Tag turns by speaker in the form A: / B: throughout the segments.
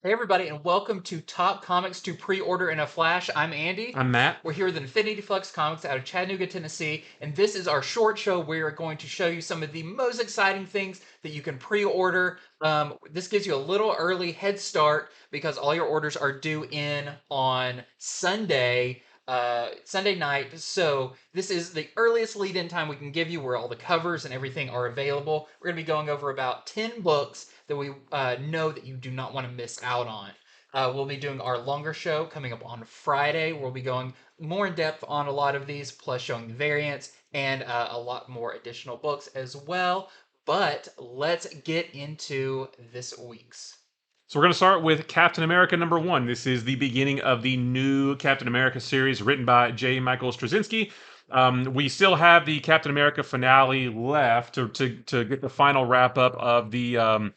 A: Hey everybody, and welcome to Top Comics to Pre-Order in a Flash. I'm Andy.
B: I'm Matt.
A: We're here with Infinity Flux Comics out of Chattanooga, Tennessee, and this is our short show where we're going to show you some of the most exciting things that you can pre-order. This gives you a little early head start because all your orders are due in on Sunday night. So this is the earliest lead-in time we can give you, where all the covers and everything are available. We're going to be going over about 10 books that we know that you do not want to miss out on. We'll be doing our longer show coming up on Friday. We'll be going more in depth on a lot of these, plus showing the variants and a lot more additional books as well. But let's get into this week's.
B: So we're going to start with Captain America #1. This is the beginning of the new Captain America series written by J. Michael Straczynski. We still have the Captain America finale left to get the final wrap up of the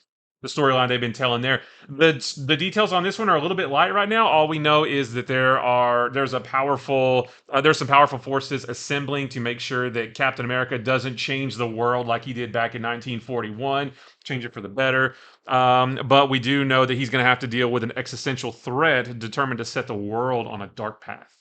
B: storyline they've been telling there. The details on this one are a little bit light right now. All we know is that there's some powerful forces assembling to make sure that Captain America doesn't change the world like he did back in 1941, change it for the better. But we do know that he's going to have to deal with an existential threat determined to set the world on a dark path.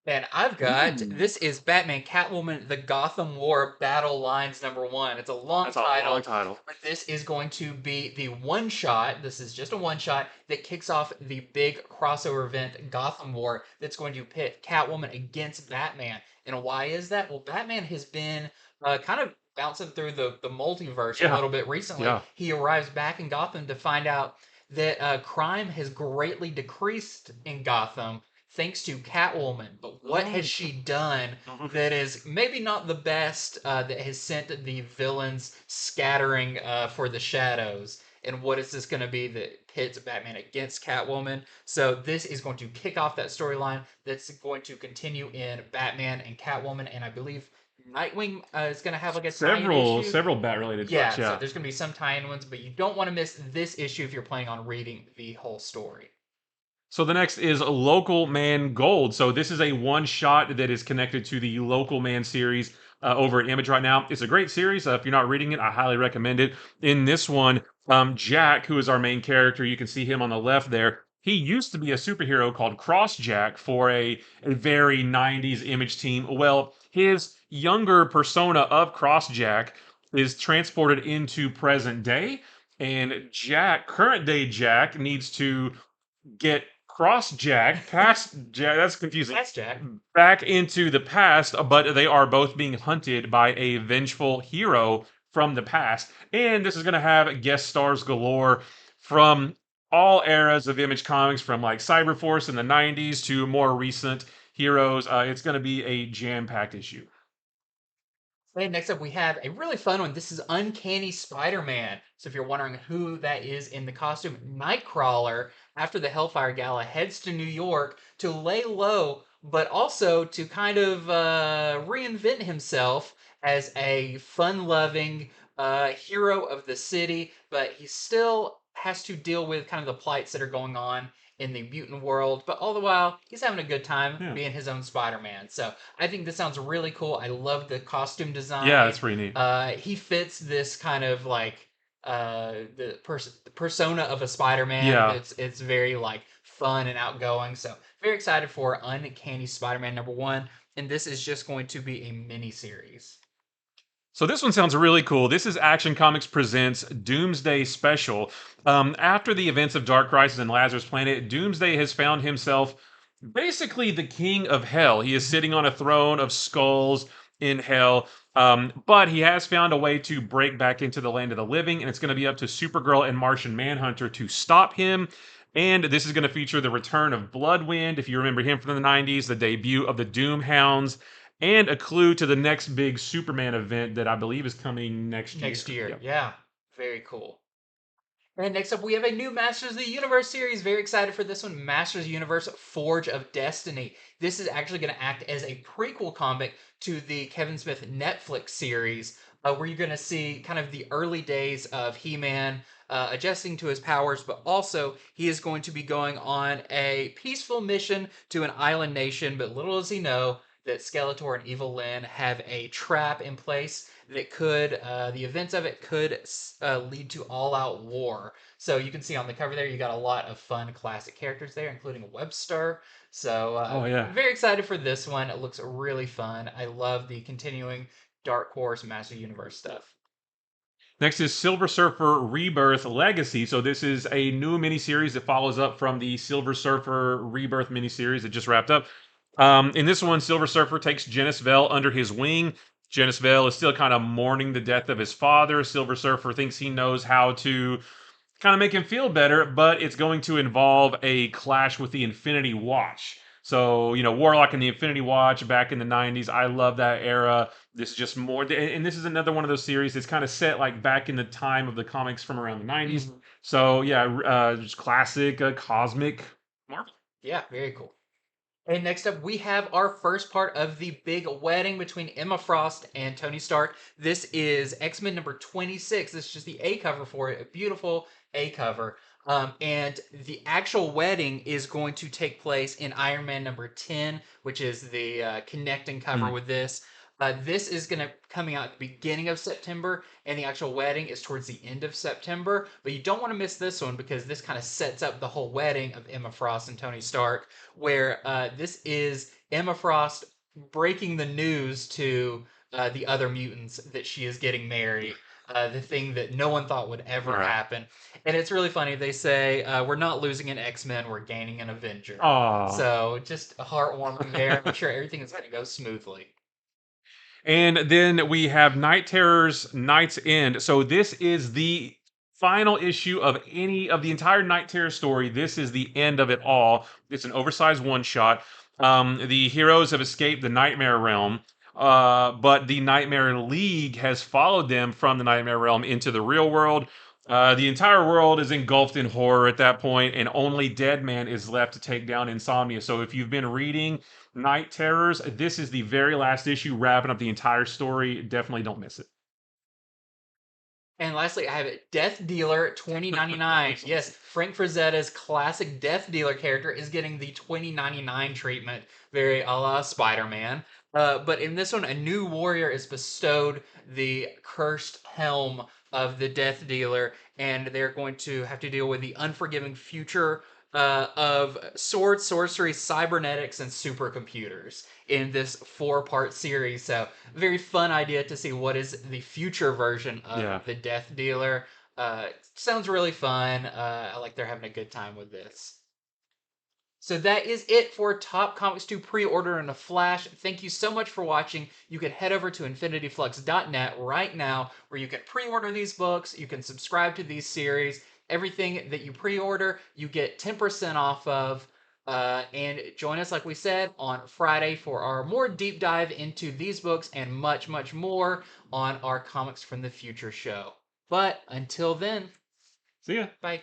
A: And I've got
B: Ooh.
A: this is Batman Catwoman The Gotham War Battle Lines #1. It's a long
B: That's a long
A: title,
B: title.
A: but this is going to be the one shot. This is just a one shot that kicks off the big crossover event, Gotham War, that's going to pit Catwoman against Batman. And why is that? Well, Batman has been kind of bouncing through the multiverse a
B: Yeah,
A: little bit recently.
B: yeah.
A: He arrives back in Gotham to find out that crime has greatly decreased in Gotham thanks to Catwoman. But what has
B: Mm.
A: she done
B: Mhm.
A: that is maybe not the best, that has sent the villains scattering for the shadows? And what is this going to be that pits Batman against Catwoman? So this is going to kick off that storyline that's going to continue in Batman and Catwoman, and I believe Nightwing is going to have like a tie-in
B: Several
A: issue.
B: several bat related books.
A: Yeah, so
B: Yeah.
A: there's going to be some tie-in ones, but you don't want to miss this issue if you're planning on reading the whole story.
B: So the next is Local Man Gold. So this is a one shot that is connected to the Local Man series over at Image right now. It's a great series. If you're not reading it, I highly recommend it. In this one, Jack, who is our main character, you can see him on the left there. He used to be a superhero called Cross Jack for a very 90s Image team. Well, his younger persona of Cross Jack is transported into present day. And Jack, current day Jack, needs to get cross Jack past Jack. That's confusing.
A: That's Jack.
B: Back into the past, but they are both being hunted by a vengeful hero from the past. And this is going to have guest stars galore from all eras of Image Comics, from like Cyberforce in the 90s to more recent heroes. It's going to be a jam packed issue.
A: And next up, we have a really fun one. This is Uncanny Spider-Man. So if you're wondering who that is in the costume, Nightcrawler, after the Hellfire Gala, heads to New York to lay low, but also to kind of reinvent himself as a fun-loving hero of the city. But he still has to deal with kind of the plights that are going on in the mutant world. But all the while, he's having a good time
B: Yeah.
A: being his own Spider-Man. So I think this sounds really cool. I love the costume
B: Yeah,
A: design.
B: it's pretty neat.
A: He fits this kind of like the persona of a Spider-Man.
B: Yeah.
A: It's very like fun and outgoing. So very excited for Uncanny Spider-Man #1, and this is just going to be a mini series.
B: So this one sounds really cool. This is Action Comics presents Doomsday Special. After the events of Dark Crisis and Lazarus Planet, Doomsday has found himself basically the king of hell. He is sitting on a throne of skulls in hell, but he has found a way to break back into the land of the living, and it's going to be up to Supergirl and Martian Manhunter to stop him. And this is going to feature the return of Bloodwind, if you remember him from the 90s, the debut of the Doom Hounds, and a clue to the next big Superman event that I believe is coming next year.
A: Next year.
B: Yep.
A: Yeah, very cool. And next up, we have a new Masters of the Universe series. Very excited for this one. Masters of the Universe Forge of Destiny. This is actually going to act as a prequel comic to the Kevin Smith Netflix series, where you're going to see kind of the early days of He-Man adjusting to his powers, but also he is going to be going on a peaceful mission to an island nation. But little does he know that Skeletor and Evil Lyn have a trap in place that could, the events of it could lead to all-out war. So you can see on the cover there, you got a lot of fun classic characters there, including Webster. So
B: Oh yeah.
A: very excited for this one. It looks really fun. I love the continuing Dark Horse Master Universe stuff.
B: Next is Silver Surfer Rebirth Legacy. So this is a new miniseries that follows up from the Silver Surfer Rebirth miniseries that just wrapped up. In this one, Silver Surfer takes Genis Vell under his wing. Genis Vell is still kind of mourning the death of his father. Silver Surfer thinks he knows how to kind of make him feel better, but it's going to involve a clash with the Infinity Watch. So, Warlock and the Infinity Watch back in the 90s. I love that era. This is just more, and this is another one of those series that's kind of set like back in the time of the comics from around the 90s.
A: Mhm.
B: So, yeah, just classic cosmic Marvel.
A: Yeah, very cool. And next up, we have our first part of the big wedding between Emma Frost and Tony Stark. This is X-Men number 26. This is just the A cover for it, a beautiful A cover. And the actual wedding is going to take place in Iron Man number 10, which is the connecting cover
B: Mm.
A: with this. This is going to coming out at the beginning of September, and the actual wedding is towards the end of September. But you don't want to miss this one because this kind of sets up the whole wedding of Emma Frost and Tony Stark, where this is Emma Frost breaking the news to the other mutants that she is getting married. The thing that no one thought would ever
B: Right.
A: happen. And it's really funny. They say, we're not losing an X-Men, we're gaining an Avenger.
B: Aw.
A: So just heartwarming there. I'm sure everything is going to go smoothly.
B: And then we have Night Terror's Night's End. So this is the final issue of any of the entire Night Terror story. This is the end of it all. It's an oversized one shot. The heroes have escaped the Nightmare Realm, but the Nightmare League has followed them from the Nightmare Realm into the real world. The entire world is engulfed in horror at that point, and only Deadman is left to take down Insomnia. So if you've been reading Night Terrors, this is the very last issue, wrapping up the entire story. Definitely don't miss it.
A: And lastly, I have Death Dealer 2099. Yes, Frank Frazetta's classic Death Dealer character is getting the 2099 treatment, very a la Spider-Man. But in this one, a new warrior is bestowed the cursed helm of the Death Dealer, and they're going to have to deal with the unforgiving future of sword, sorcery, cybernetics, and supercomputers in this four-part series. So, very fun idea to see what is the future version of
B: Yeah.
A: the Death Dealer. Sounds really fun. I like they're having a good time with this. So that is it for Top Comics 2 pre-order in a flash. Thank you so much for watching. You can head over to infinityflux.net right now where you can pre-order these books, you can subscribe to these series. Everything that you pre-order, you get 10% off of. And join us, like we said, on Friday for our more deep dive into these books and much, much more on our Comics from the Future show. But until then,
B: See ya.
A: bye.